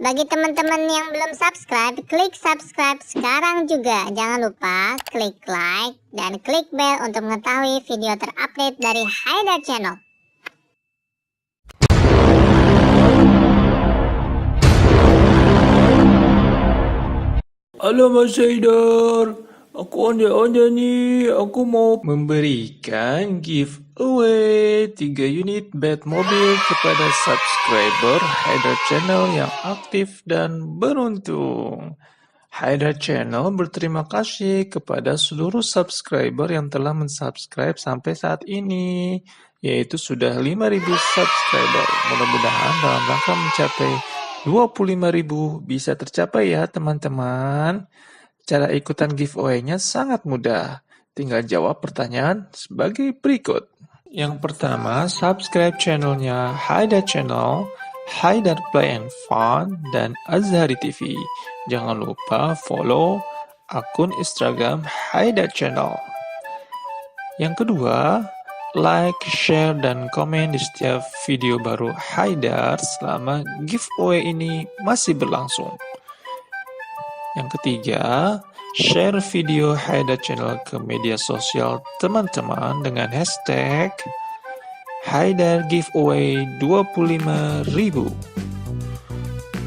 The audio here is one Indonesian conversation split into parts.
Bagi teman-teman yang belum subscribe, klik subscribe sekarang juga. Jangan lupa klik like dan klik bell untuk mengetahui video terupdate dari Haidar Channel. Halo Mas Haidar, aku ada nih, aku mau memberikan giveaway 3 unit bed mobil kepada subscriber Haidar Channel yang aktif dan beruntung. Haidar Channel berterima kasih kepada seluruh subscriber yang telah mensubscribe sampai saat ini, yaitu sudah 5.000 subscriber. Mudah-mudahan dalam rangka mencapai 25.000 bisa tercapai ya teman-teman. Cara ikutan giveaway-nya sangat mudah. Tinggal jawab pertanyaan sebagai berikut. Yang pertama, subscribe channelnya Haidar Channel, Haidar Play and Fun, dan Azhari TV. Jangan lupa follow akun Instagram Haidar Channel. Yang kedua, like, share, dan komen di setiap video baru Haidar selama giveaway ini masih berlangsung. Yang ketiga, share video Haidar Channel ke media sosial teman-teman dengan hashtag Haidar Giveaway 25.000.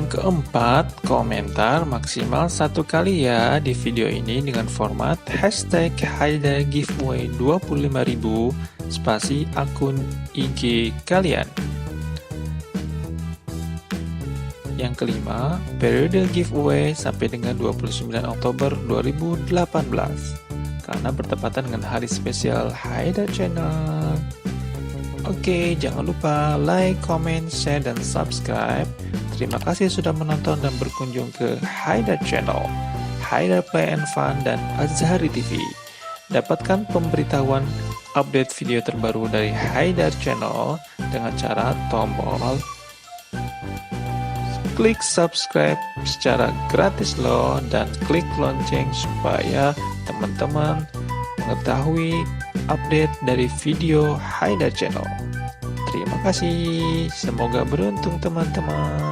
Yang keempat, komentar maksimal 1 kali ya di video ini dengan format hashtag Haidar Giveaway 25.000 spasi akun IG kalian. Yang kelima, periode giveaway sampai dengan 29 Oktober 2018 karena bertepatan dengan hari spesial Haidar Channel. Oke, jangan lupa like, comment, share, dan subscribe. Terima kasih sudah menonton dan berkunjung ke Haidar Channel, Haidar Play and Fun, dan Azhari TV. Dapatkan pemberitahuan update video terbaru dari Haidar Channel dengan cara tombol klik subscribe secara gratis loh, dan klik lonceng supaya teman-teman mengetahui update dari video Haidar Channel. Terima kasih, semoga beruntung teman-teman.